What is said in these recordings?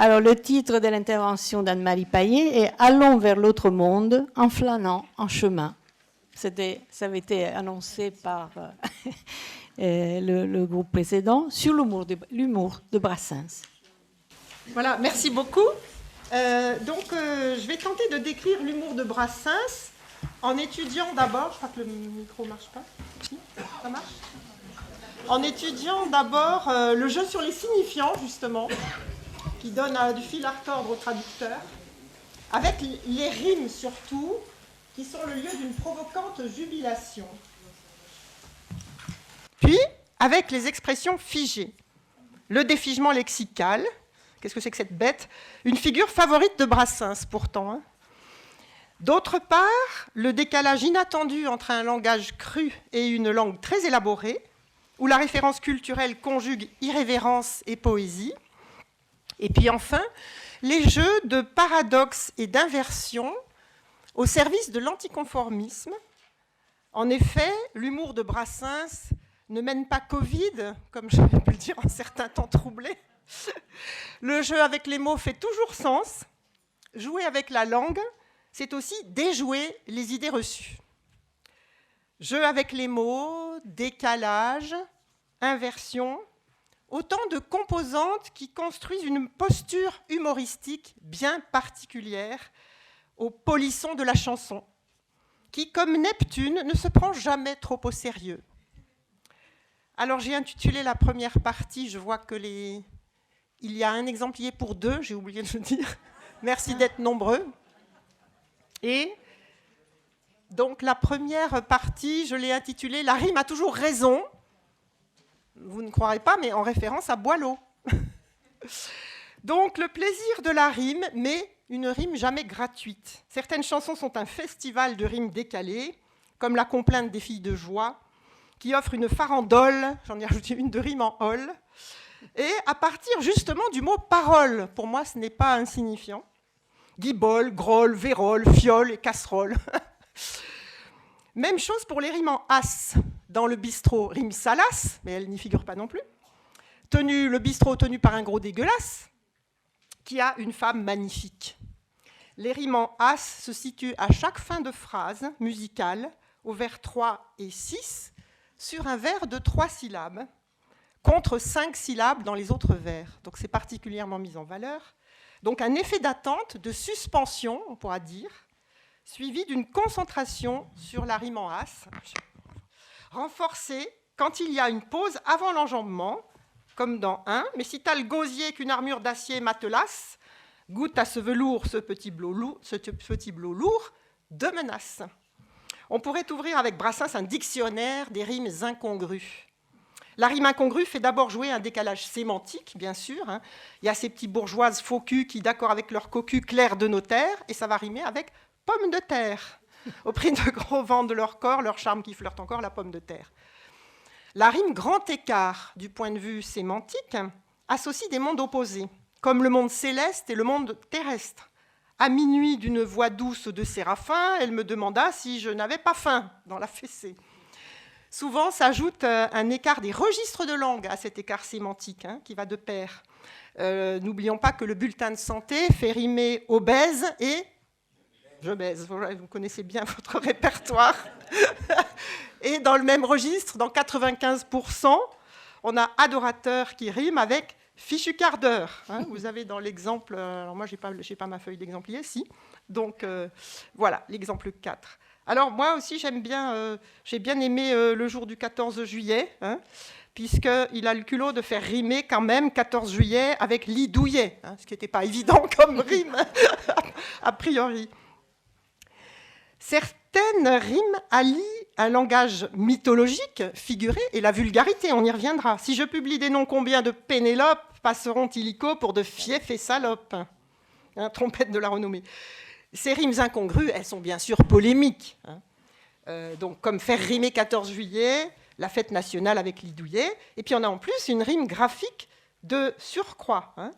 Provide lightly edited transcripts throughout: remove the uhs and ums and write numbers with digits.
Alors, le titre de l'intervention d'Anne-Marie Paillet est « Allons vers l'autre monde en flânant en chemin ». Ça avait été annoncé par le groupe précédent sur l'humour de Brassens. Voilà, merci beaucoup. Je vais tenter de décrire l'humour de Brassens en étudiant d'abord, je crois que le micro ne marche pas. Si, ça marche. En étudiant d'abord le jeu sur les signifiants, justement, qui donne du fil à retordre au traducteur, avec les rimes surtout, qui sont le lieu d'une provocante jubilation. Puis, avec les expressions figées, le défigement lexical, qu'est-ce que c'est que cette bête? Une figure favorite de Brassens, pourtant. Hein. D'autre part, le décalage inattendu entre un langage cru et une langue très élaborée, où la référence culturelle conjugue irrévérence et poésie. Et puis enfin, les jeux de paradoxe et d'inversion au service de l'anticonformisme. En effet, l'humour de Brassens ne mène pas qu'au vide, comme j'avais pu le dire en certains temps troublés. Le jeu avec les mots fait toujours sens. Jouer avec la langue, c'est aussi déjouer les idées reçues. Jeu avec les mots, décalage, inversion, autant de composantes qui construisent une posture humoristique bien particulière au polisson de la chanson, qui, comme Neptune, ne se prend jamais trop au sérieux. Alors j'ai intitulé la première partie, je vois que il y a un exemplaire pour 2, j'ai oublié de le dire. Merci d'être nombreux. Et donc la première partie, je l'ai intitulée « La rime a toujours raison ». Vous ne croirez pas, mais en référence à Boileau. Donc le plaisir de la rime, mais une rime jamais gratuite. Certaines chansons sont un festival de rimes décalées, comme la complainte des filles de joie, qui offre une farandole, j'en ai rajouté une de rime en hall, et à partir justement du mot parole, pour moi ce n'est pas insignifiant, guibole, grolle, vérole, fiole et casserole. Même chose pour les rimes en as. Dans le bistrot, rime salace, mais elle n'y figure pas non plus. Le bistrot tenu par un gros dégueulasse, qui a une femme magnifique. Les rimes en as se situent à chaque fin de phrase musicale, au vers 3 et 6, sur un vers de 3 syllabes, contre 5 syllabes dans les autres vers. Donc c'est particulièrement mis en valeur. Donc un effet d'attente, de suspension, on pourra dire, suivi d'une concentration sur la rime en as, renforcée quand il y a une pause avant l'enjambement, comme dans 1, mais si t'as le gosier qu'une armure d'acier matelasse, goûte à ce velours, ce petit blot lourd, de menace. On pourrait ouvrir avec Brassens un dictionnaire des rimes incongrues. La rime incongrue fait d'abord jouer un décalage sémantique, bien sûr. Hein. Il y a ces petits bourgeoises faux culs qui, d'accord avec leur cocu, clair de notaire, et ça va rimer avec pomme de terre. Au prix de gros vents de leur corps, leur charme qui flirte encore la pomme de terre. La rime grand écart, du point de vue sémantique, associe des mondes opposés, comme le monde céleste et le monde terrestre. À minuit, d'une voix douce de séraphin, elle me demanda si je n'avais pas faim dans la fessée. Souvent s'ajoute un écart des registres de langue à cet écart sémantique, hein, qui va de pair. N'oublions pas que le bulletin de santé fait rimer obèse et je baise. Vous connaissez bien votre répertoire. Et dans le même registre, dans 95%, on a adorateur qui rime avec fichu quart d'heure. Hein. Vous avez dans l'exemple, alors moi, je n'ai pas ma feuille d'exemplier, si. Donc, voilà, l'exemple 4. Alors, moi aussi, j'ai bien aimé le jour du 14 juillet, hein, puisqu'il a le culot de faire rimer quand même 14 juillet avec lit douillet, hein, ce qui n'était pas évident comme rime, a priori. Certaines rimes allient un langage mythologique, figuré, et la vulgarité, on y reviendra. Si je publie des noms, combien de Pénélope passeront illico pour de fief et salope, hein, trompette de la renommée. Ces rimes incongrues, elles sont bien sûr polémiques. Hein. Donc, comme faire rimer 14 juillet, la fête nationale avec Lidouillet, et puis on a en plus une rime graphique de surcroît. Hein.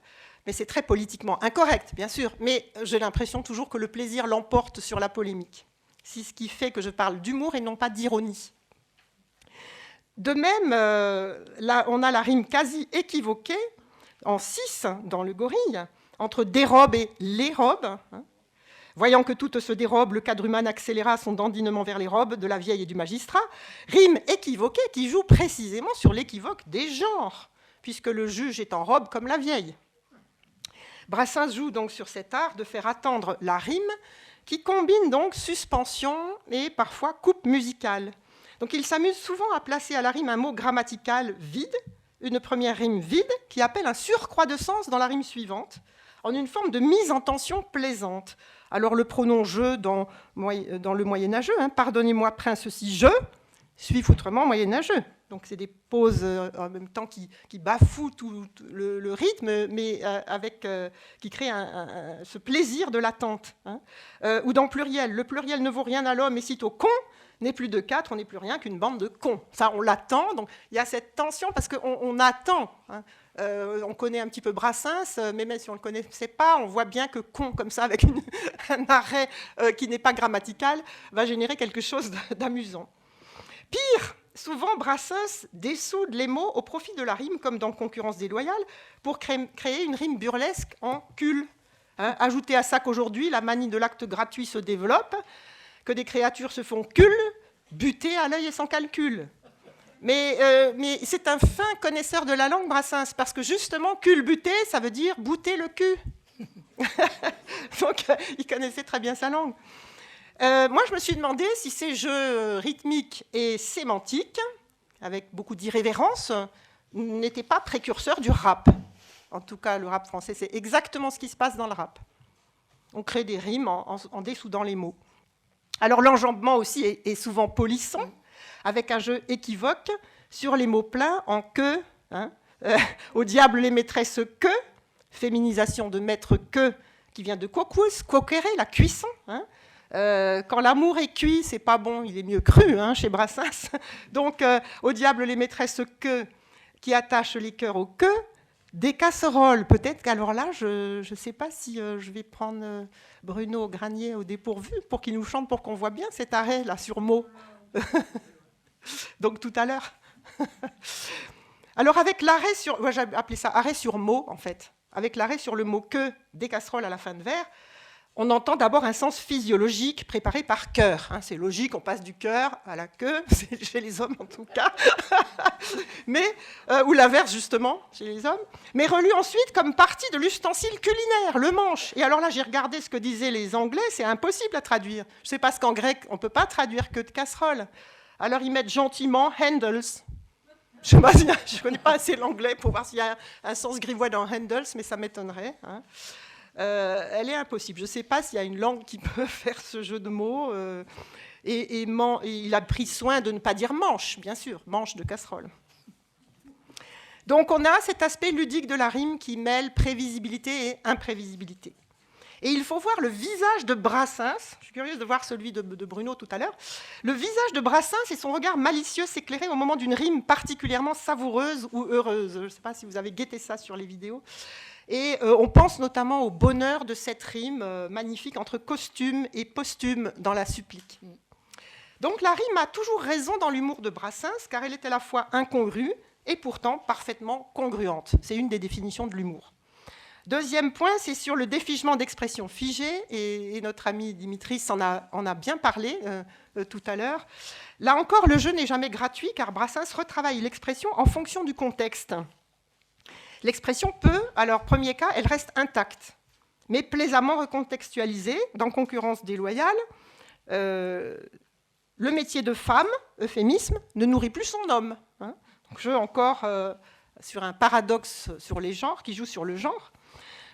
Mais c'est très politiquement incorrect, bien sûr, mais j'ai l'impression toujours que le plaisir l'emporte sur la polémique. C'est ce qui fait que je parle d'humour et non pas d'ironie. De même, là, on a la rime quasi équivoquée, en 6, dans le gorille, entre dérobe et les robes. Voyant que tout se dérobe, le quadrumane accéléra son dandinement vers les robes de la vieille et du magistrat. Rime équivoquée qui joue précisément sur l'équivoque des genres, puisque le juge est en robe comme la vieille. Brassens joue donc sur cet art de faire attendre la rime, qui combine donc suspension et parfois coupe musicale. Donc il s'amuse souvent à placer à la rime un mot grammatical vide, une première rime vide, qui appelle un surcroît de sens dans la rime suivante, en une forme de mise en tension plaisante. Alors le pronom « je » dans le moyenâgeux, pardonnez-moi, prince, si je, suis foutrement moyenâgeux. Donc c'est des pauses en même temps qui bafouent tout le rythme, mais qui créent ce plaisir de l'attente. Ou dans pluriel, le pluriel ne vaut rien à l'homme, et sitôt con n'est plus de 4, on n'est plus rien qu'une bande de cons. Ça, on l'attend, donc il y a cette tension parce qu'on attend. On connaît un petit peu Brassens, mais même si on ne le connaissait pas, on voit bien que con, comme ça, avec un arrêt qui n'est pas grammatical, va générer quelque chose d'amusant. Pire, souvent Brassens dessoude les mots au profit de la rime, comme dans Concurrence déloyale, pour créer une rime burlesque en cul. Ajoutez à ça qu'aujourd'hui, la manie de l'acte gratuit se développe, que des créatures se font cul, butées à l'œil et sans calcul. Mais c'est un fin connaisseur de la langue, Brassens, parce que justement, culbuter, ça veut dire bouter le cul. Donc, il connaissait très bien sa langue. Moi, je me suis demandé si ces jeux rythmiques et sémantiques, avec beaucoup d'irrévérence, n'étaient pas précurseurs du rap. En tout cas, le rap français, c'est exactement ce qui se passe dans le rap. On crée des rimes en dessoudant les mots. Alors, l'enjambement aussi est souvent polissant, avec un jeu équivoque sur les mots pleins en que, au diable les maîtresses que, féminisation de maître que, qui vient de quocus, quoquere, la cuisson. Quand l'amour est cuit, c'est pas bon, il est mieux cru chez Brassens. Donc, au diable les maîtresses que, qui attachent les cœurs au que, des casseroles. Peut-être qu'alors là, je ne sais pas si je vais prendre Bruno Granier au dépourvu pour qu'il nous chante, pour qu'on voit bien cet arrêt là sur mots. Donc tout à l'heure. Alors avec l'arrêt sur, j'ai appelé ça arrêt sur mot en fait, avec l'arrêt sur le mot que, des casseroles à la fin de vers, on entend d'abord un sens physiologique préparé par cœur. C'est logique, on passe du cœur à la queue, c'est chez les hommes en tout cas, ou l'inverse justement, chez les hommes, mais relu ensuite comme partie de l'ustensile culinaire, le manche. Et alors là, j'ai regardé ce que disaient les Anglais, c'est impossible à traduire. Je sais pas, parce qu'en grec, on ne peut pas traduire que de casserole. Alors ils mettent gentiment handles. Je ne connais pas assez l'anglais pour voir s'il y a un sens grivois dans handles, mais ça m'étonnerait. Elle est impossible. Je ne sais pas s'il y a une langue qui peut faire ce jeu de mots. Et il a pris soin de ne pas dire manche, bien sûr, manche de casserole. Donc on a cet aspect ludique de la rime qui mêle prévisibilité et imprévisibilité. Et il faut voir le visage de Brassens. Je suis curieuse de voir celui de Bruno tout à l'heure. Le visage de Brassens et son regard malicieux s'éclairer au moment d'une rime particulièrement savoureuse ou heureuse. Je ne sais pas si vous avez guetté ça sur les vidéos. Et on pense notamment au bonheur de cette rime magnifique entre costume et posthume dans la supplique. Donc la rime a toujours raison dans l'humour de Brassens, car elle est à la fois incongrue et pourtant parfaitement congruente. C'est une des définitions de l'humour. Deuxième point, c'est sur le défigement d'expressions figées, et notre ami Dimitris en a bien parlé tout à l'heure. Là encore, le jeu n'est jamais gratuit, car Brassens retravaille l'expression en fonction du contexte. L'expression peut, alors premier cas, elle reste intacte, mais plaisamment recontextualisée. Dans Concurrence déloyale, le métier de femme, euphémisme, ne nourrit plus son homme. Donc jeu encore sur un paradoxe sur les genres, qui joue sur le genre.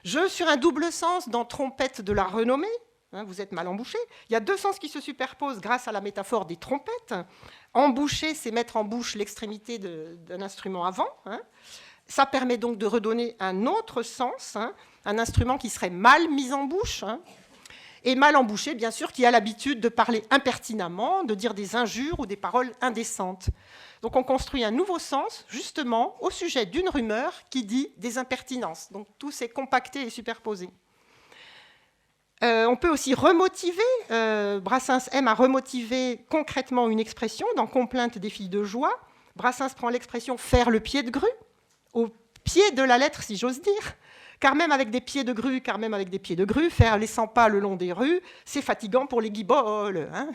Jeu sur un double sens dans Trompette de la renommée, vous êtes mal embouché. Il y a deux sens qui se superposent grâce à la métaphore des trompettes. Emboucher, c'est mettre en bouche l'extrémité d'un instrument avant. Ça permet donc de redonner un autre sens, un instrument qui serait mal mis en bouche, et mal embouché, bien sûr, qui a l'habitude de parler impertinemment, de dire des injures ou des paroles indécentes. Donc on construit un nouveau sens, justement, au sujet d'une rumeur qui dit des impertinences. Donc tout s'est compacté et superposé. On peut aussi remotiver. Brassens aime à remotiver concrètement une expression. Dans Complainte des filles de joie, Brassens prend l'expression « faire le pied de grue », au pied de la lettre, si j'ose dire, car même avec des pieds de grue, faire les 100 pas le long des rues, c'est fatigant pour les guiboles. Hein.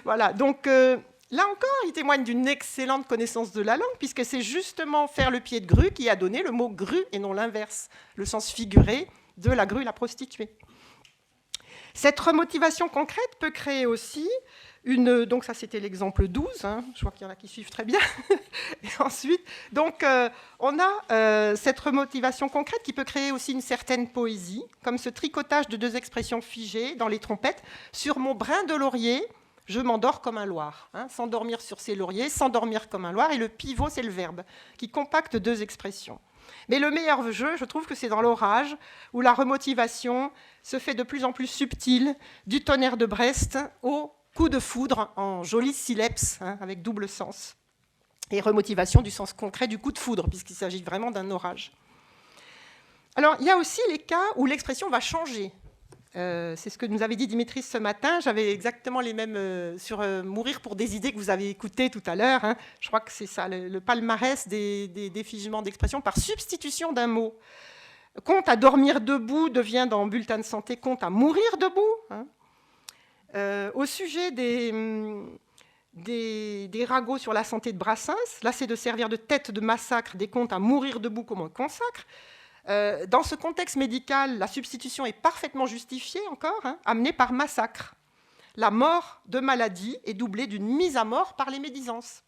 Voilà, donc là encore, il témoigne d'une excellente connaissance de la langue, puisque c'est justement faire le pied de grue qui a donné le mot grue et non l'inverse, le sens figuré de la grue, la prostituée. Cette remotivation concrète peut créer aussi donc ça c'était l'exemple 12, hein, je vois qu'il y en a qui suivent très bien. Et ensuite, donc on a cette remotivation concrète qui peut créer aussi une certaine poésie, comme ce tricotage de deux expressions figées dans les trompettes. Sur mon brin de laurier, je m'endors comme un loir. Hein, s'endormir sur ses lauriers, s'endormir comme un loir. Et le pivot, c'est le verbe, qui compacte deux expressions. Mais le meilleur jeu, je trouve que c'est dans l'orage, où la remotivation se fait de plus en plus subtile, du tonnerre de Brest au coup de foudre, en joli sileps, hein, avec double sens. Et remotivation du sens concret du coup de foudre, puisqu'il s'agit vraiment d'un orage. Alors, il y a aussi les cas où l'expression va changer. C'est ce que nous avait dit Dimitris ce matin. J'avais exactement les mêmes sur mourir pour des idées que vous avez écoutées tout à l'heure. Hein. Je crois que c'est ça, le palmarès des défigements d'expression par substitution d'un mot. Compte à dormir debout devient dans Bulletin de santé compte à mourir debout. Hein. Au sujet des ragots sur la santé de Brassens, là c'est de servir de tête de massacre des comptes à mourir debout comme on consacre. Dans ce contexte médical, la substitution est parfaitement justifiée encore, hein, amenée par massacre. La mort de maladie est doublée d'une mise à mort par les médisances.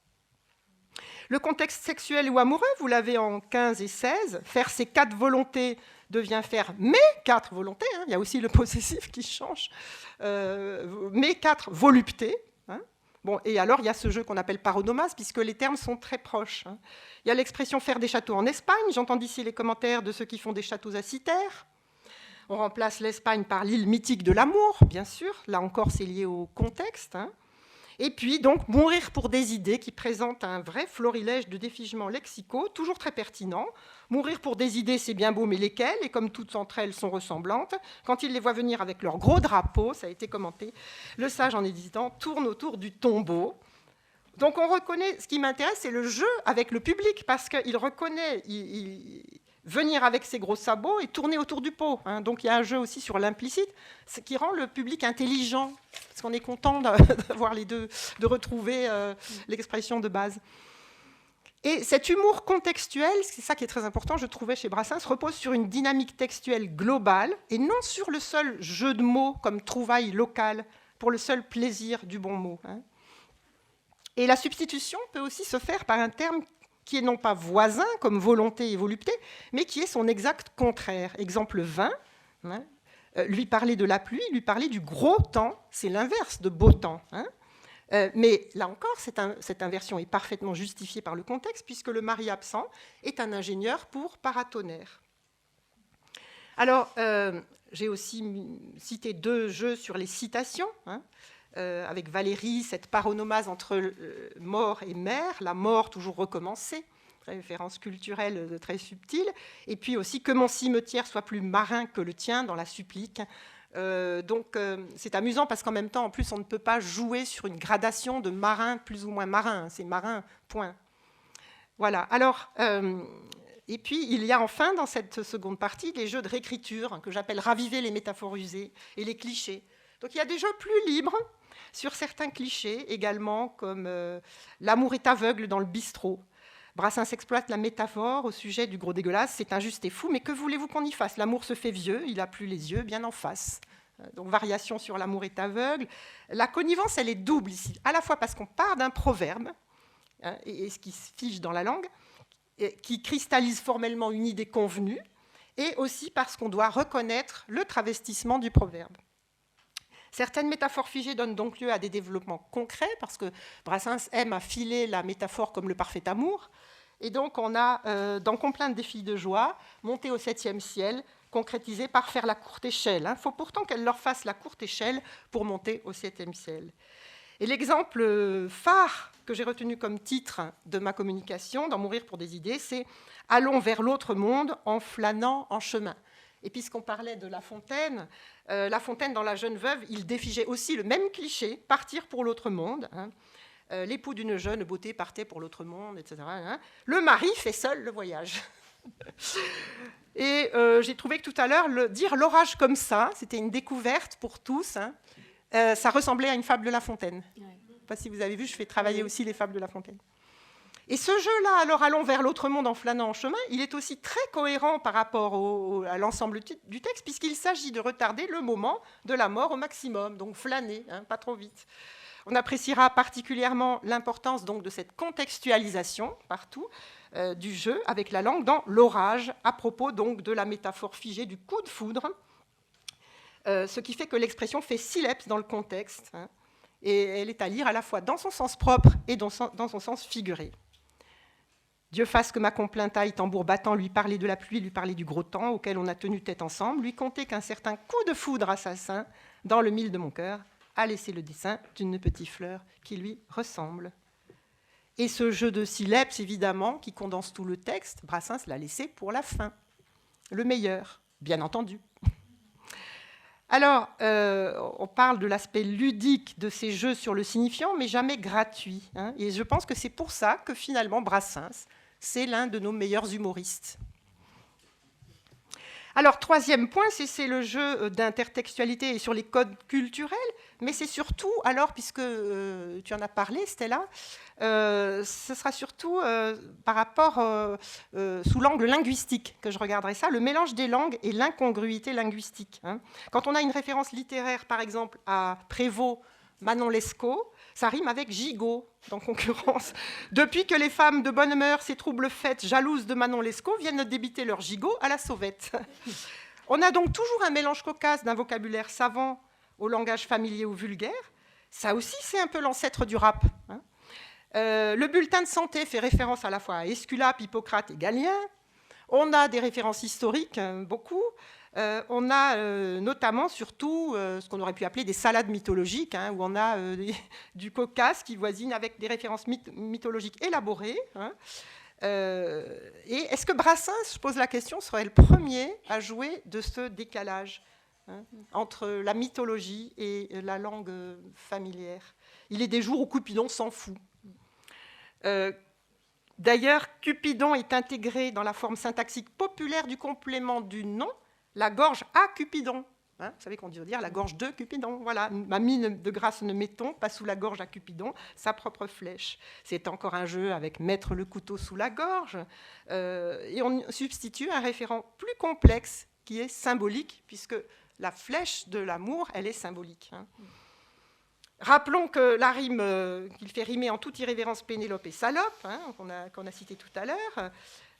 Le contexte sexuel ou amoureux, vous l'avez en 15 et 16, faire ses 4 volontés devient faire mes 4 volontés, hein, il y a aussi le possessif qui change, mes 4 voluptés. Hein. Bon, et alors, il y a ce jeu qu'on appelle paronomase, puisque les termes sont très proches. Hein. Il y a l'expression « faire des châteaux en Espagne ». J'entends d'ici les commentaires de ceux qui font des châteaux à Citerre. On remplace l'Espagne par l'île mythique de l'amour, bien sûr. Là encore, c'est lié au contexte. Hein. Et puis, donc, mourir pour des idées qui présentent un vrai florilège de défigements lexicaux, toujours très pertinents. Mourir pour des idées, c'est bien beau, mais lesquelles ? Et comme toutes entre elles sont ressemblantes, quand il les voit venir avec leur gros drapeau, ça a été commenté, le sage, en hésitant, tourne autour du tombeau. Donc, on reconnaît, ce qui m'intéresse, c'est le jeu avec le public, parce qu'il reconnaît venir avec ses gros sabots et tourner autour du pot. Hein. Donc, il y a un jeu aussi sur l'implicite, ce qui rend le public intelligent, parce qu'on est content d'avoir les deux, de retrouver l'expression de base. Et cet humour contextuel, c'est ça qui est très important, je trouvais chez Brassens, repose sur une dynamique textuelle globale et non sur le seul jeu de mots comme trouvaille locale pour le seul plaisir du bon mot. Hein. Et la substitution peut aussi se faire par un terme qui est non pas voisin, comme volonté et volupté, mais qui est son exact contraire. Exemple 20, hein, lui parler de la pluie, lui parler du gros temps, c'est l'inverse de beau temps. Hein. Mais là encore, cette inversion est parfaitement justifiée par le contexte, puisque le mari absent est un ingénieur pour paratonnerre. Alors, j'ai aussi cité 2 jeux sur les citations, hein, avec Valérie, cette paronomase entre mort et mère, la mort toujours recommencée, référence culturelle très subtile, et puis aussi que mon cimetière soit plus marin que le tien dans la supplique. Donc c'est amusant parce qu'en même temps, en plus, on ne peut pas jouer sur une gradation de marin plus ou moins marin, c'est marin, point. Voilà, alors, et puis il y a enfin dans cette seconde partie les jeux de réécriture, hein, que j'appelle raviver les métaphores usées et les clichés. Donc il y a des jeux plus libres sur certains clichés également, comme l'amour est aveugle dans le bistrot. Brassens exploite la métaphore au sujet du gros dégueulasse, c'est injuste et fou, mais que voulez-vous qu'on y fasse ? L'amour se fait vieux, il n'a plus les yeux bien en face. Donc variation sur l'amour est aveugle. La connivence, elle est double ici, à la fois parce qu'on part d'un proverbe, hein, et ce qui se fige dans la langue, qui cristallise formellement une idée convenue, et aussi parce qu'on doit reconnaître le travestissement du proverbe. Certaines métaphores figées donnent donc lieu à des développements concrets, parce que Brassens aime à filer la métaphore comme le parfait amour. Et donc, on a, dans Complainte des filles de joie, monté au 7e ciel, concrétisé par faire la courte échelle. Il faut pourtant qu'elle leur fasse la courte échelle pour monter au 7e ciel. Et l'exemple phare que j'ai retenu comme titre de ma communication, dans Mourir pour des idées, c'est « Allons vers l'autre monde en flânant en chemin ». Et puisqu'on parlait de La Fontaine, dans La Jeune Veuve, il défigeait aussi le même cliché, partir pour l'autre monde. Hein. L'époux d'une jeune beauté partait pour l'autre monde, etc. Hein. Le mari fait seul le voyage. Et j'ai trouvé que tout à l'heure, dire l'orage comme ça, c'était une découverte pour tous, hein, ça ressemblait à une fable de La Fontaine. Je ne sais pas si vous avez vu, je fais travailler aussi les fables de La Fontaine. Et ce jeu-là, alors allons vers l'autre monde en flânant en chemin, il est aussi très cohérent par rapport à l'ensemble du texte, puisqu'il s'agit de retarder le moment de la mort au maximum, donc flâner, hein, pas trop vite. On appréciera particulièrement l'importance donc de cette contextualisation partout du jeu avec la langue dans l'orage, à propos donc de la métaphore figée du coup de foudre, ce qui fait que l'expression fait sileps dans le contexte, hein, et elle est à lire à la fois dans son sens propre et dans son sens figuré. Dieu fasse que ma complainte aille, tambour battant, lui parler de la pluie, lui parler du gros temps auquel on a tenu tête ensemble, lui conter qu'un certain coup de foudre assassin, dans le mille de mon cœur, a laissé le dessin d'une petite fleur qui lui ressemble. Et ce jeu de sileps, évidemment, qui condense tout le texte, Brassens l'a laissé pour la fin. Le meilleur, bien entendu. Alors, on parle de l'aspect ludique de ces jeux sur le signifiant, mais jamais gratuit, hein. Et je pense que c'est pour ça que finalement Brassens, c'est l'un de nos meilleurs humoristes. Alors, troisième point, c'est le jeu d'intertextualité et sur les codes culturels, mais c'est surtout, alors, puisque tu en as parlé, Stella, ce sera surtout par rapport, sous l'angle linguistique, que je regarderai ça, le mélange des langues et l'incongruité linguistique, hein. Quand on a une référence littéraire, par exemple, à Prévost, Manon Lescaut, ça rime avec gigot, en concurrence. Depuis que les femmes de bonne humeur, ces troubles fêtes, jalouses de Manon Lescaut, viennent débiter leur gigot à la sauvette. On a donc toujours un mélange cocasse d'un vocabulaire savant au langage familier ou vulgaire. Ça aussi, c'est un peu l'ancêtre du rap, hein. Le bulletin de santé fait référence à la fois à Esculape, Hippocrate et Galien. On a des références historiques, beaucoup. On a notamment, surtout, ce qu'on aurait pu appeler des salades mythologiques, hein, où on a du cocasse qui voisine avec des références mythologiques élaborées, hein. Et est-ce que Brassens, je pose la question, serait le premier à jouer de ce décalage, hein, entre la mythologie et la langue familière? Il est des jours où Cupidon s'en fout. D'ailleurs, Cupidon est intégré dans la forme syntaxique populaire du complément du nom, la gorge à Cupidon. Hein, vous savez qu'on dit la gorge de Cupidon. Voilà, ma mine de grâce ne mettons pas sous la gorge à Cupidon, sa propre flèche. C'est encore un jeu avec mettre le couteau sous la gorge. Et on substitue un référent plus complexe qui est symbolique, puisque la flèche de l'amour, elle est symbolique, hein. Rappelons que la rime qu'il fait rimer en toute irrévérence Pénélope et salope, hein, qu'on a cité tout à l'heure.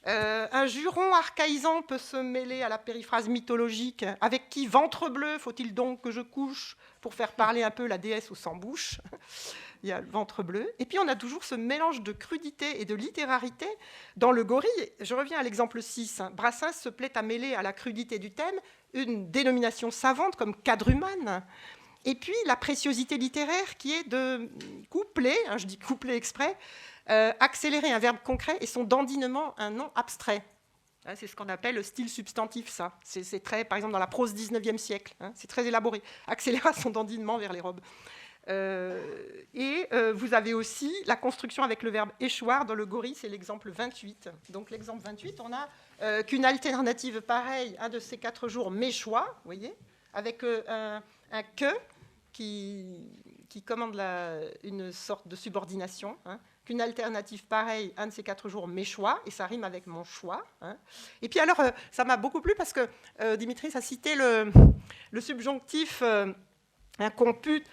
Un juron archaïsant peut se mêler à la périphrase mythologique. Avec qui ventre bleu faut-il donc que je couche, pour faire parler un peu la déesse aux 100 bouches. Il y a le ventre bleu. Et puis on a toujours ce mélange de crudité et de littérarité dans le gorille. Je reviens à l'exemple 6. Brassens se plaît à mêler à la crudité du thème une dénomination savante comme quadrumane. Et puis la préciosité littéraire qui est de coupler, hein, je dis coupler exprès, accélérer un verbe concret et son dandinement un nom abstrait. Hein, c'est ce qu'on appelle le style substantif, ça. C'est très, par exemple, dans la prose 19e siècle, hein, c'est très élaboré. Accélérer son dandinement vers les robes. Vous avez aussi la construction avec le verbe échoir dans le gorille, c'est l'exemple 28. Donc l'exemple 28, on a qu'une alternative pareille, un de ces 4 jours méchois, vous voyez, avec un que qui commande une sorte de subordination, hein, qu'une alternative pareille, un de ces 4 jours, mes choix, et ça rime avec mon choix, hein. Et puis alors, ça m'a beaucoup plu parce que Dimitris a cité le subjonctif qu'on pût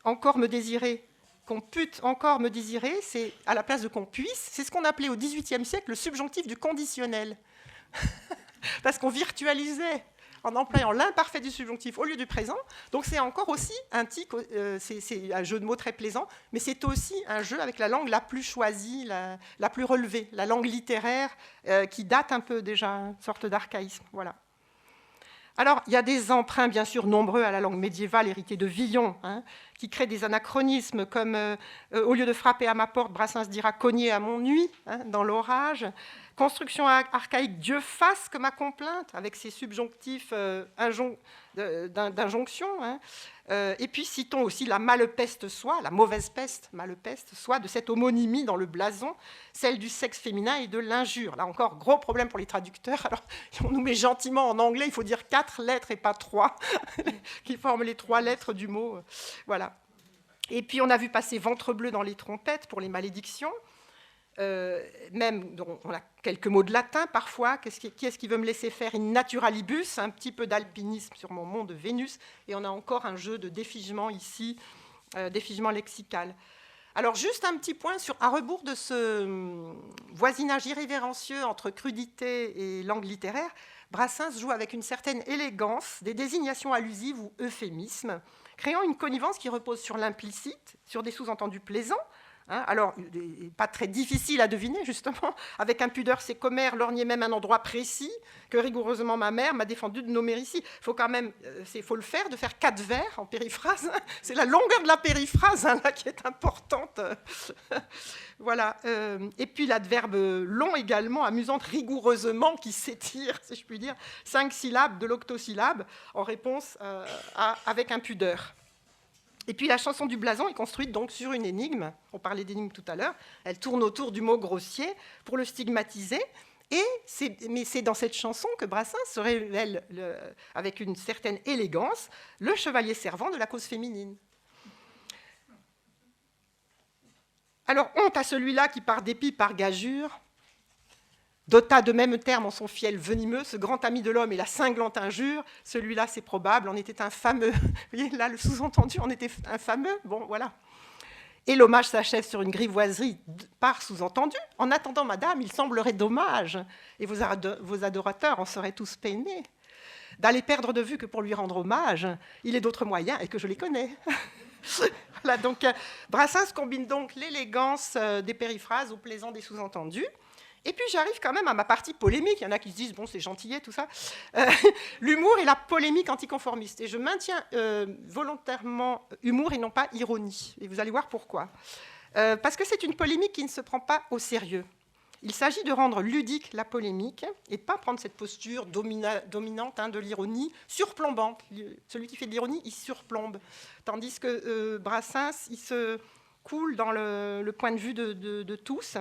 encore me désirer. Qu'on pût encore me désirer, c'est à la place de qu'on puisse, c'est ce qu'on appelait au XVIIIe siècle le subjonctif du conditionnel. Parce qu'on virtualisait en employant l'imparfait du subjonctif au lieu du présent. Donc c'est encore aussi un tic, c'est un jeu de mots très plaisant, mais c'est aussi un jeu avec la langue la plus choisie, la plus relevée, la langue littéraire qui date un peu déjà, une sorte d'archaïsme. Voilà. Alors, il y a des emprunts, bien sûr, nombreux à la langue médiévale héritée de Villon, hein, qui créent des anachronismes, comme au lieu de frapper à ma porte, Brassens dira cogner à mon nuit, hein, dans l'orage. construction archaïque, Dieu fasse que ma complainte, avec ses subjonctifs d'injonction. Hein. Et puis citons aussi la malepeste soit, la mauvaise peste, malepeste soit, de cette homonymie dans le blason, celle du sexe féminin et de l'injure. Là encore, gros problème pour les traducteurs. Alors, on nous met gentiment en anglais, il faut dire 4 lettres et pas 3, qui forment les 3 lettres du mot. Voilà. Et puis on a vu passer ventre bleu dans les trompettes pour les malédictions. Même, on a quelques mots de latin parfois. Qui est-ce qui veut me laisser faire in naturalibus, un petit peu d'alpinisme sur mon mont de Vénus, et on a encore un jeu de défigement ici, défigement lexical. Alors juste un petit point à rebours de ce voisinage irrévérencieux entre crudité et langue littéraire, Brassens joue avec une certaine élégance des désignations allusives ou euphémismes, créant une connivence qui repose sur l'implicite, sur des sous-entendus plaisants. Alors, pas très difficile à deviner, justement. Avec impudeur, ses commères lorgnaient même un endroit précis que rigoureusement ma mère m'a défendu de nommer ici. Il faut quand même, faut le faire, de faire 4 vers en périphrase. C'est la longueur de la périphrase là, qui est importante. Voilà. Et puis l'adverbe long également, amusante, rigoureusement, qui s'étire, si je puis dire, 5 syllabes de l'octosyllabe en réponse avec impudeur. Et puis la chanson du blason est construite donc sur une énigme. On parlait d'énigme tout à l'heure. Elle tourne autour du mot grossier pour le stigmatiser. Mais c'est dans cette chanson que Brassens se révèle avec une certaine élégance le chevalier servant de la cause féminine. Alors honte à celui-là qui par dépit, par gageure, dota de même terme en son fiel venimeux, ce grand ami de l'homme et la cinglante injure, celui-là c'est probable, en était un fameux. Vous voyez, là le sous-entendu, en était un fameux, bon voilà. Et l'hommage s'achève sur une grivoiserie par sous-entendu. En attendant, madame, il semblerait dommage, et vos adorateurs en seraient tous peinés, d'aller perdre de vue que pour lui rendre hommage, il est d'autres moyens et que je les connais. Voilà, donc Brassens combine donc l'élégance des périphrases au plaisant des sous-entendus. Et puis j'arrive quand même à ma partie polémique. Il y en a qui se disent, bon, c'est gentillet, tout ça. L'humour et la polémique anticonformiste. Et je maintiens volontairement humour et non pas ironie. Et vous allez voir pourquoi. Parce que c'est une polémique qui ne se prend pas au sérieux. Il s'agit de rendre ludique la polémique et de ne pas prendre cette posture dominante de l'ironie, surplombante. Celui qui fait de l'ironie, il surplombe. Tandis que Brassens, il se coule dans le point de vue de tous.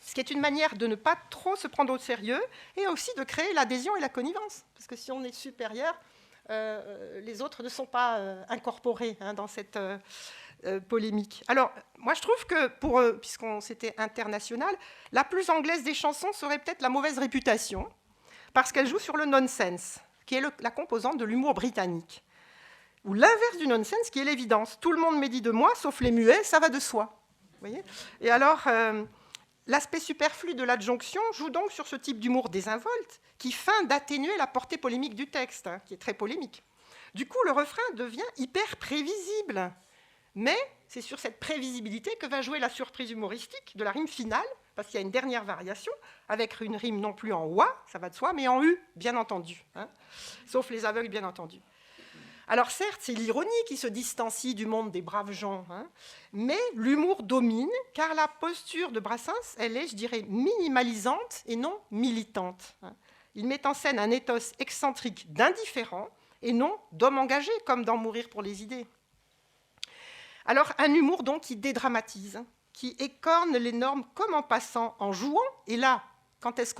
Ce qui est une manière de ne pas trop se prendre au sérieux et aussi de créer l'adhésion et la connivence. Parce que si on est supérieur, les autres ne sont pas incorporés dans cette polémique. Alors, moi, je trouve que, puisqu'on c'était international, la plus anglaise des chansons serait peut-être la mauvaise réputation, parce qu'elle joue sur le nonsense, qui est la composante de l'humour britannique. Ou l'inverse du nonsense, qui est l'évidence. Tout le monde médit de moi, sauf les muets, ça va de soi. Vous voyez ? Et alors... l'aspect superflu de l'adjonction joue donc sur ce type d'humour désinvolte qui feint d'atténuer la portée polémique du texte, qui est très polémique. Du coup, le refrain devient hyper prévisible. Mais c'est sur cette prévisibilité que va jouer la surprise humoristique de la rime finale, parce qu'il y a une dernière variation, avec une rime non plus en « oie », ça va de soi, mais en « u », bien entendu. Sauf les aveugles, bien entendu. Alors certes, c'est l'ironie qui se distancie du monde des braves gens, mais l'humour domine, car la posture de Brassens, elle est, je dirais, minimalisante et non militante. Il met en scène un ethos excentrique d'indifférent et non d'homme engagé, comme dans Mourir pour les idées. Alors un humour donc qui dédramatise, qui écorne les normes comme en passant, en jouant, et là, quand est-ce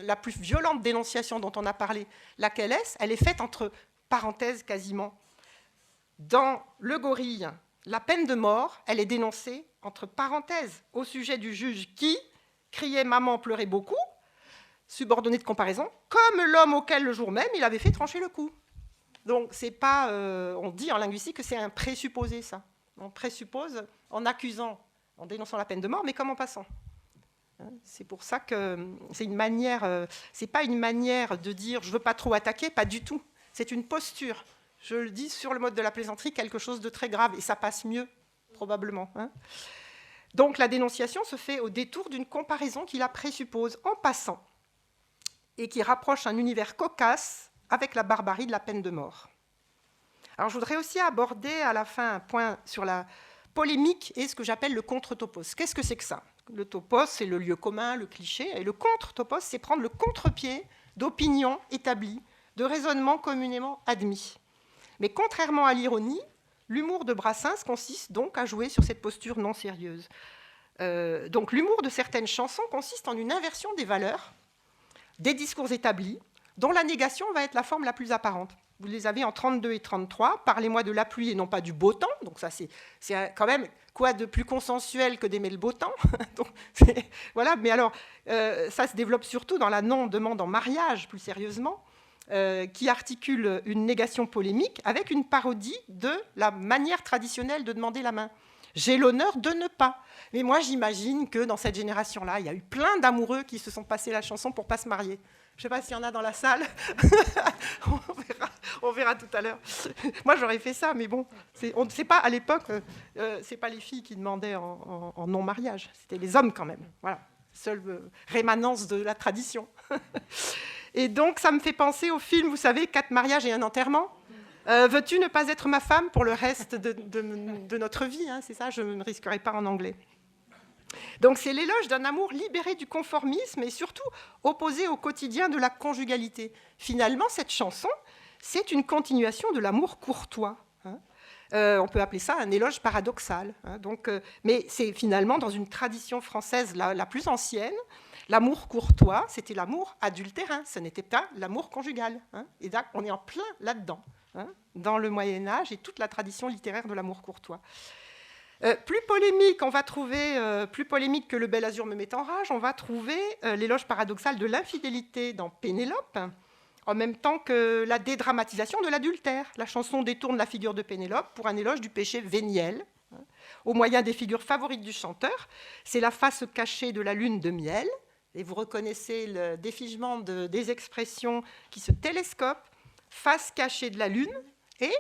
la plus violente dénonciation dont on a parlé, laquelle est-ce ? Elle est faite entre parenthèse quasiment. Dans Le Gorille, la peine de mort, elle est dénoncée entre parenthèses au sujet du juge qui criait « Maman pleurait beaucoup », subordonné de comparaison, comme l'homme auquel le jour même il avait fait trancher le cou. Donc c'est pas, on dit en linguistique que c'est un présupposé ça. On présuppose en accusant, en dénonçant la peine de mort, mais comme en passant. C'est pour ça que c'est une manière, c'est pas une manière de dire je veux pas trop attaquer, pas du tout. C'est une posture. Je le dis sur le mode de la plaisanterie, quelque chose de très grave, et ça passe mieux, probablement. Donc la dénonciation se fait au détour d'une comparaison qui la présuppose en passant, et qui rapproche un univers cocasse avec la barbarie de la peine de mort. Alors je voudrais aussi aborder à la fin un point sur la polémique et ce que j'appelle le contre-topos. Qu'est-ce que c'est que ça ? Le topos, c'est le lieu commun, le cliché. Et le contre-topos, c'est prendre le contre-pied d'opinions établies, de raisonnements communément admis. Mais contrairement à l'ironie, l'humour de Brassens consiste donc à jouer sur cette posture non sérieuse. Donc l'humour de certaines chansons consiste en une inversion des valeurs, des discours établis, dont la négation va être la forme la plus apparente. Vous les avez en 32 et 33. Parlez-moi de la pluie et non pas du beau temps. Donc ça, c'est quand même quoi de plus consensuel que d'aimer le beau temps. Donc, voilà. Mais alors, ça se développe surtout dans la non-demande en mariage, plus sérieusement, qui articule une négation polémique avec une parodie de la manière traditionnelle de demander la main. J'ai l'honneur de ne pas. Mais moi, j'imagine que dans cette génération-là, il y a eu plein d'amoureux qui se sont passés la chanson pour ne pas se marier. Je ne sais pas s'il y en a dans la salle. On verra tout à l'heure. Moi, j'aurais fait ça, mais bon, on ne sait pas, à l'époque, c'est pas les filles qui demandaient en non-mariage, c'était les hommes quand même. Voilà, seule rémanence de la tradition. Et donc, ça me fait penser au film, vous savez, 4 mariages et un enterrement. Veux-tu ne pas être ma femme pour le reste de notre vie, hein, c'est ça, je ne risquerai pas en anglais. Donc c'est l'éloge d'un amour libéré du conformisme et surtout opposé au quotidien de la conjugalité. Finalement, cette chanson, c'est une continuation de l'amour courtois. Hein. On peut appeler ça un éloge paradoxal. Hein. Donc, mais c'est finalement dans une tradition française la plus ancienne. L'amour courtois, c'était l'amour adultérin, ce n'était pas l'amour conjugal. Hein. Et là, on est en plein là-dedans, hein, dans le Moyen-Âge et toute la tradition littéraire de l'amour courtois. Plus polémique, on va trouver, plus polémique que Le bel azur me met en rage, on va trouver l'éloge paradoxal de l'infidélité dans Pénélope, en même temps que la dédramatisation de l'adultère. La chanson détourne la figure de Pénélope pour un éloge du péché véniel, hein, au moyen des figures favorites du chanteur. C'est la face cachée de la lune de miel, et vous reconnaissez le défigement des expressions qui se télescopent, face cachée de la lune et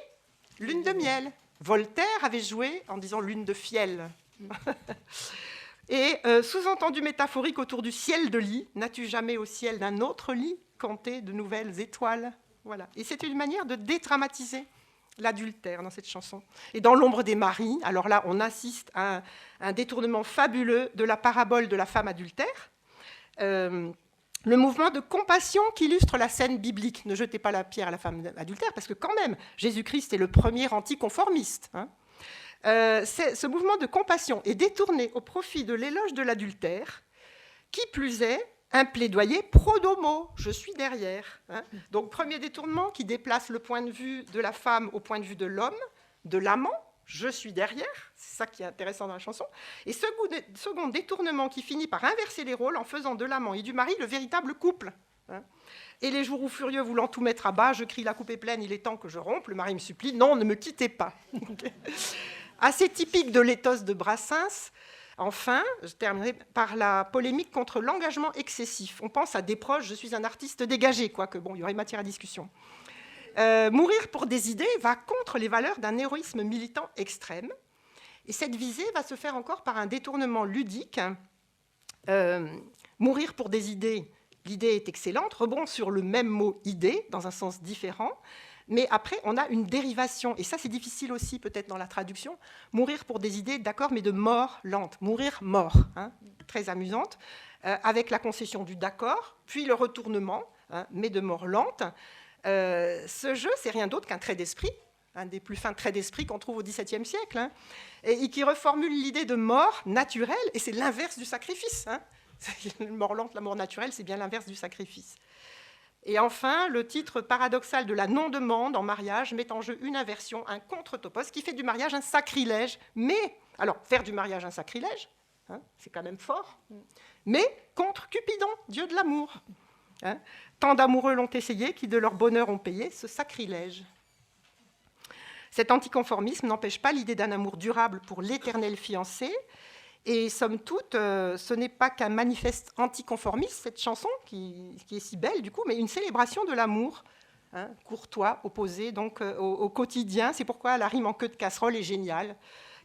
lune de miel. Voltaire avait joué en disant lune de fiel. Et sous-entendu métaphorique autour du ciel de lit, n'as-tu jamais au ciel d'un autre lit compté de nouvelles étoiles? Voilà. Et c'est une manière de dédramatiser l'adultère dans cette chanson. Et dans L'ombre des maris, alors là, on assiste à un détournement fabuleux de la parabole de la femme adultère. Le mouvement de compassion qui illustre la scène biblique. Ne jetez pas la pierre à la femme adultère, parce que quand même, Jésus-Christ est le premier anticonformiste. Hein. Ce mouvement de compassion est détourné au profit de l'éloge de l'adultère, qui plus est, un plaidoyer pro domo, je suis derrière. Hein. Donc, premier détournement qui déplace le point de vue de la femme au point de vue de l'homme, de l'amant, je suis derrière, c'est ça qui est intéressant dans la chanson. Et second détournement qui finit par inverser les rôles en faisant de l'amant et du mari le véritable couple. Hein. Et les jours où furieux voulant tout mettre à bas, je crie la coupe est pleine, il est temps que je rompe, le mari me supplie, non, ne me quittez pas. Assez typique de l'éthos de Brassens. Enfin, je terminerai par la polémique contre l'engagement excessif. On pense à Desproges, je suis un artiste dégagé, quoique bon, il y aurait matière à discussion. Mourir pour des idées va contre les valeurs d'un héroïsme militant extrême. Et cette visée va se faire encore par un détournement ludique. Mourir pour des idées, l'idée est excellente, rebond sur le même mot « idée » dans un sens différent. Mais après, on a une dérivation. Et ça, c'est difficile aussi peut-être dans la traduction. Mourir pour des idées, d'accord, mais de mort lente. Mourir mort, hein, très amusante. Avec la concession du d'accord, puis le retournement, hein, mais de mort lente. Ce jeu, c'est rien d'autre qu'un trait d'esprit, un des plus fins traits d'esprit qu'on trouve au XVIIe siècle, hein, et qui reformule l'idée de mort naturelle, et c'est l'inverse du sacrifice. Hein. La mort lente, la mort naturelle, c'est bien l'inverse du sacrifice. Et enfin, le titre paradoxal de la non-demande en mariage met en jeu une inversion, un contre-topos, qui fait du mariage un sacrilège. Mais, alors, faire du mariage un sacrilège, hein, c'est quand même fort, mais contre Cupidon, dieu de l'amour. Hein. Tant d'amoureux l'ont essayé, qui de leur bonheur ont payé ce sacrilège. Cet anticonformisme n'empêche pas l'idée d'un amour durable pour l'éternel fiancé. Et somme toute, ce n'est pas qu'un manifeste anticonformiste, cette chanson, qui est si belle du coup, mais une célébration de l'amour, hein, courtois, opposé donc au quotidien. C'est pourquoi la rime en queue de casserole est géniale,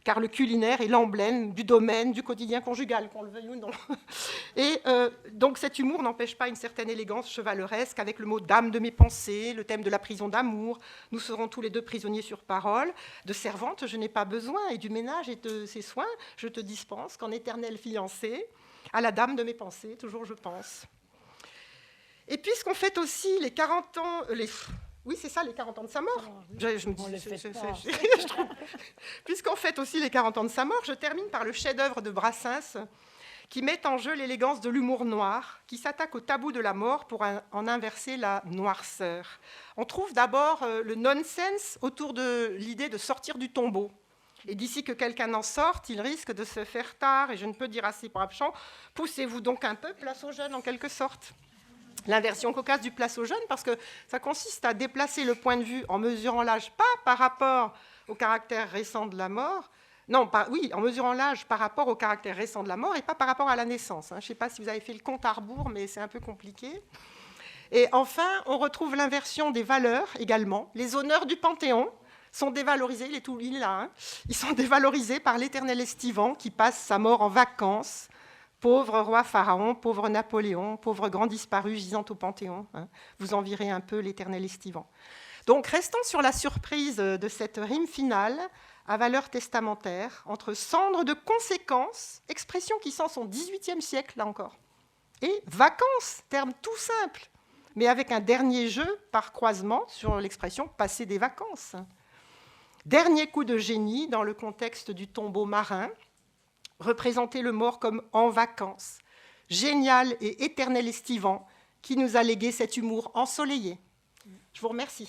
car le culinaire est l'emblème du domaine du quotidien conjugal, qu'on le veuille ou non. Et donc cet humour n'empêche pas une certaine élégance chevaleresque, avec le mot « dame de mes pensées », le thème de la prison d'amour. Nous serons tous les deux prisonniers sur parole. De servante, je n'ai pas besoin, et du ménage et de ses soins, je te dispense qu'en éternelle fiancée, à la dame de mes pensées, toujours je pense. Et puisqu'on fête aussi les 40 ans... Oui, c'est ça, les 40 ans de sa mort. Puisqu'on fête aussi les 40 ans de sa mort, je termine par le chef-d'œuvre de Brassens, qui met en jeu l'élégance de l'humour noir, qui s'attaque au tabou de la mort pour en inverser la noirceur. On trouve d'abord le nonsense autour de l'idée de sortir du tombeau. Et d'ici que quelqu'un en sorte, il risque de se faire tard, et je ne peux dire assez pour Abchant, poussez-vous donc un peu, place aux jeunes en quelque sorte. L'inversion cocasse du place aux jeunes, parce que ça consiste à déplacer le point de vue en mesurant l'âge, pas par rapport au caractère récent de la mort, en mesurant l'âge par rapport au caractère récent de la mort et pas par rapport à la naissance. Je ne sais pas si vous avez fait le compte à rebours, mais c'est un peu compliqué. Et enfin, on retrouve l'inversion des valeurs également. Les honneurs du Panthéon sont dévalorisés, il est là, ils sont dévalorisés par l'éternel estivant qui passe sa mort en vacances. Pauvre roi Pharaon, pauvre Napoléon, pauvre grand disparu gisant au Panthéon. Vous envirez un peu l'éternel estivant. Donc, restons sur la surprise de cette rime finale à valeur testamentaire, entre cendre de conséquences, expression qui sent son XVIIIe siècle, là encore, et vacances, terme tout simple, mais avec un dernier jeu par croisement sur l'expression passer des vacances. Dernier coup de génie dans le contexte du tombeau marin, représenter le mort comme en vacances, génial et éternel estivant, qui nous a légué cet humour ensoleillé. Je vous remercie.